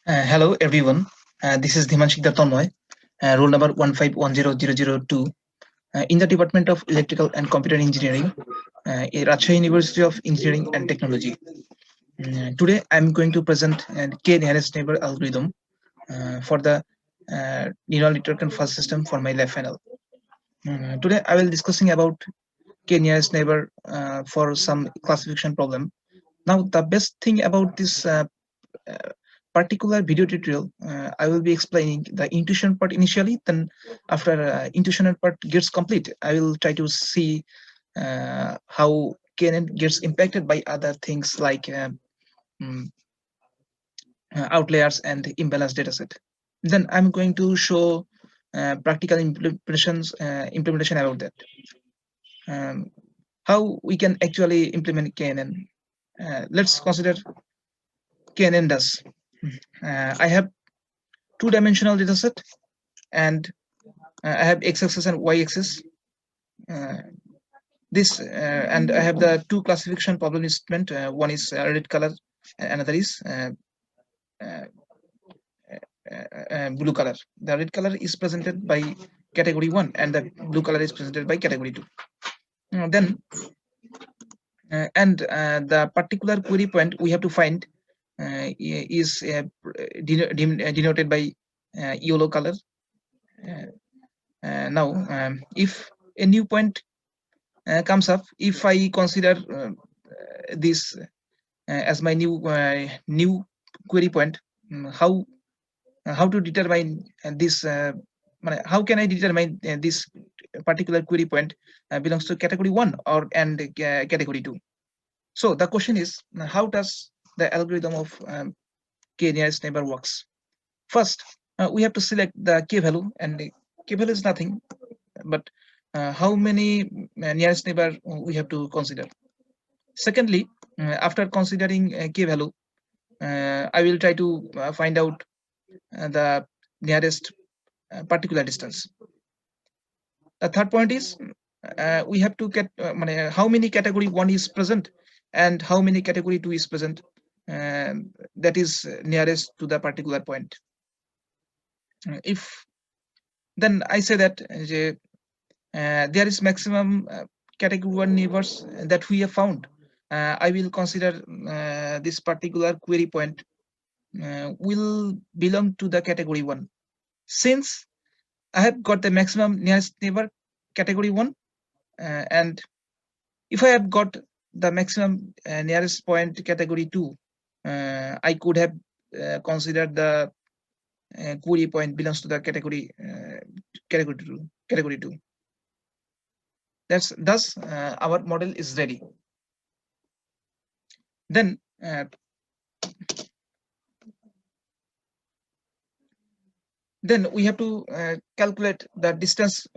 Hello everyone. This is Dhimanshik Tanmoy, roll number 1510002 in the Department of Electrical and Computer Engineering, Rajshahi University of Engineering and Technology. Today I'm going to present K-nearest neighbor algorithm for the neural network conference system for my left panel. Today I will discussing about K-nearest neighbor for some classification problem. Now the best thing about this uh, particular video tutorial, I will be explaining the intuition part initially. Then, after intuition part gets complete, I will try to see how KNN gets impacted by other things like mm, outliers and imbalanced dataset. Then I'm going to show practical implementation about that. Um, how we can actually implement KNN. Let's consider KNN does. I have two-dimensional dataset and I have x-axis and y-axis. Uh, and I have the two classification problem statement. One is red color, another is uh, blue color. The red color is presented by category 1 and the blue color is presented by category 2. Then and the particular query point we have to find is denoted by yellow color. Now, if a new point comes up, if I consider this as my new query point, how to determine this? How can I determine this particular query point belongs to category 1 or and category 2? So the question is, how does the algorithm of k-nearest neighbor works? First, we have to select the k value, and the k value is nothing but how many nearest neighbor we have to consider. Secondly, after considering k value, I will try to find out the nearest particular distance. The third point is we have to get how many category 1 is present and how many category 2 is present, that is nearest to the particular point. If then I say that there is maximum category 1 neighbors that we have found, I will consider this particular query point will belong to the category 1. Since I have got the maximum nearest neighbor category 1, and if I have got the maximum nearest point category 2, I could have considered the query point belongs to the category 2. That's thus our model is ready. Then we have to calculate the distance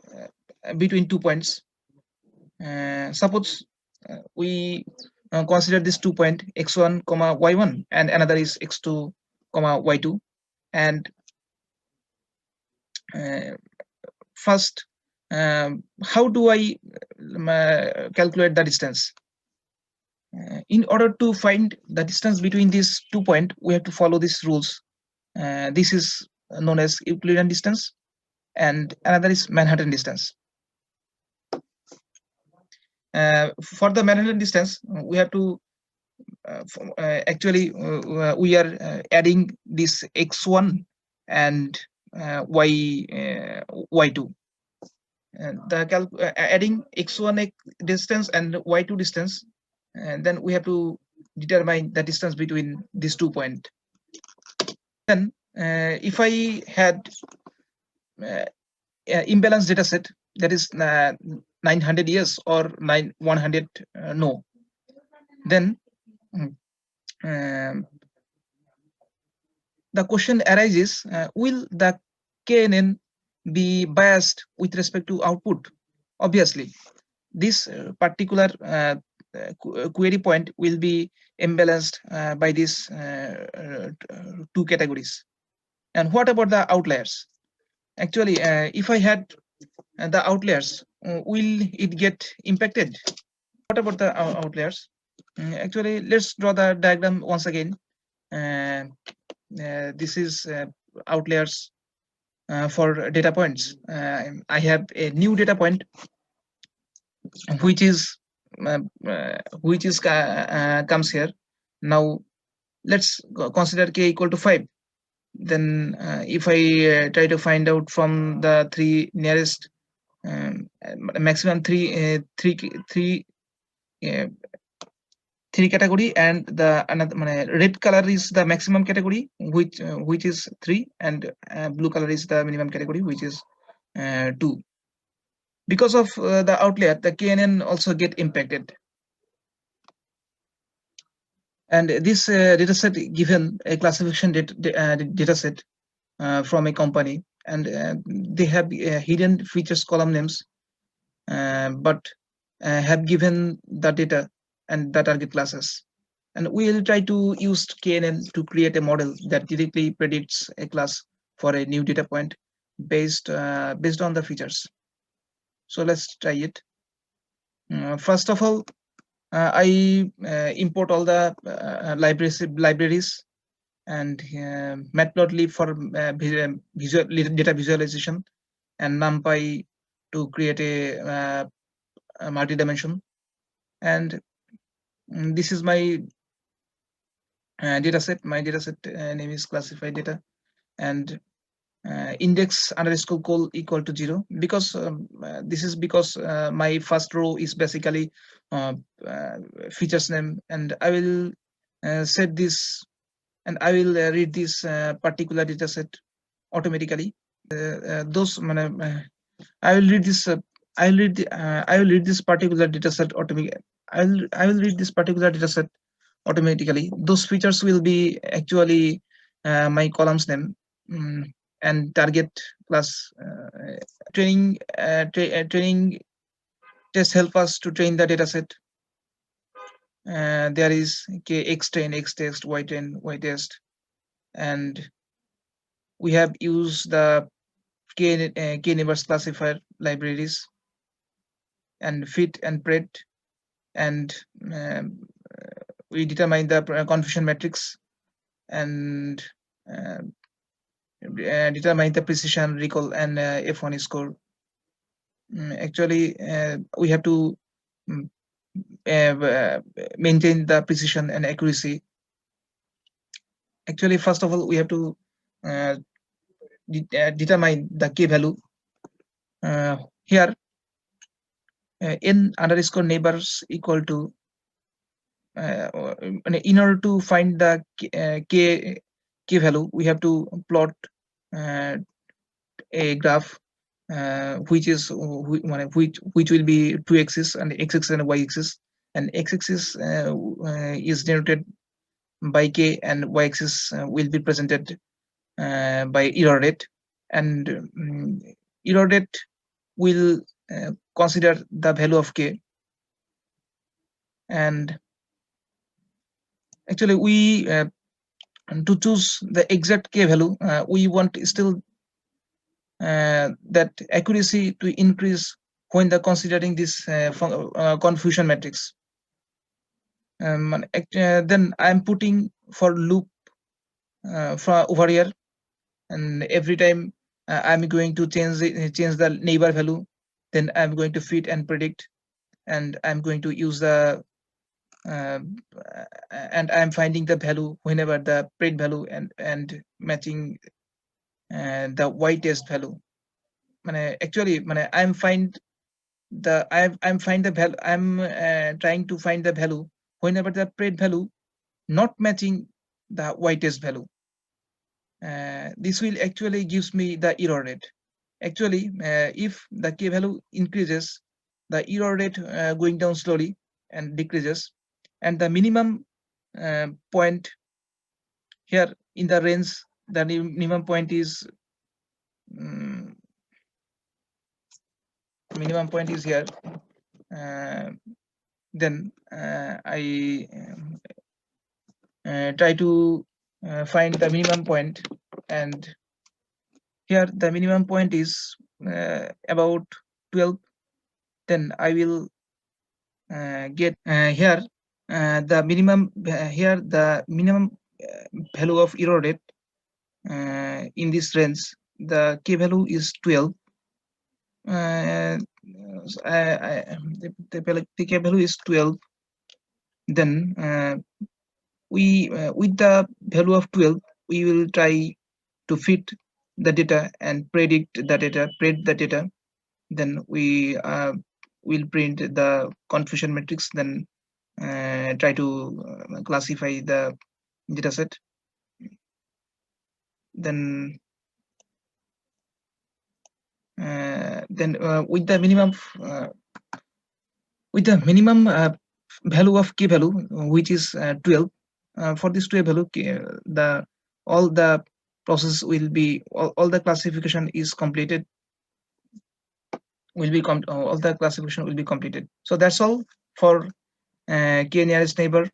between 2 points. Suppose we consider this 2 point x1 comma y1 and another is x2 comma y2, and first, how do I calculate the distance? In order to find the distance between these 2 points, we have to follow these rules. This is known as Euclidean distance, and another is Manhattan distance. For the Manhattan distance, we have to actually we are adding this x1 and y2. Adding x1 distance and y2 distance, and then we have to determine the distance between these 2 points. Then if I had imbalanced data set, that is 900 yes or 100 no, then the question arises, will the KNN be biased with respect to output? Obviously, this particular query point will be imbalanced by these two categories. And what about the outliers? Actually, if I had the outliers, will it get impacted? What about the outliers? Actually, let's draw the diagram once again. this is outliers for data points. I have a new data point which is comes here. Now let's consider k equal to 5. Then if I try to find out from the three nearest maximum uh, three category, and the another red color is the maximum category, which is 3, and blue color is the minimum category, which is 2. Because of the outlier, the KNN also get impacted. And this data set given a classification data set from a company, and they have hidden features column names, but have given the data and the target classes. And we will try to use KNN to create a model that directly predicts a class for a new data point based on the features. So let's try it. First of all, I import all the libraries and Matplotlib for data visualization, and NumPy to create a multi-dimension. And this is my dataset. My dataset name is classified data, and index underscore call equal to 0, because this is because my first row is basically features name, and I will set this, and I will read this particular data set automatically. Those I will read this. I will read this particular data set automatically. I will read this particular data set automatically. Those features will be actually my columns name, and target class. Training test help us to train the data set. There is x train, x test, y train, y test, and we have used the k-neighbors classifier libraries, and fit and pred, and we determine the confusion matrix, and determine the precision, recall, and F1 score. Actually, we have to maintain the precision and accuracy. Actually, first of all, we have to determine the k value. Here, n underscore neighbors equal to, in order to find the k value, we have to plot a graph which will be two axes, and x-axis and y-axis, and x-axis is denoted by k, and y-axis will be presented by error rate, and error rate will consider the value of k. And actually, we to choose the exact k value, we want still that accuracy to increase when the considering this confusion matrix. Then I'm putting for loop for over here, and every time I'm going to change the neighbor value, then I'm going to fit and predict, and I'm going to use the and I'm finding the value whenever the pred value and matching the y test value. Actually, I'm find the I'm find the value. I'm trying to find the value whenever the pred value not matching the y test value. This will actually gives me the error rate. Actually, if the k value increases, the error rate going down slowly and decreases, and the minimum point here in the range, the minimum point is here. Then I try to find the minimum point, and here the minimum point is about 12. Then I will get here the minimum value of error rate in this range, the k value is 12. The k value is 12. Then we with the value of 12, we will try to fit the data and predict the data. Then we will print the confusion matrix, then try to classify the data set. Then with the minimum value of k value, which is 12, for this 12 value, the all the process will be all the classification is completed, all the classification will be completed. So that's all for k nearest neighbor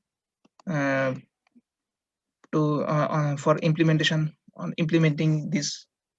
for implementing this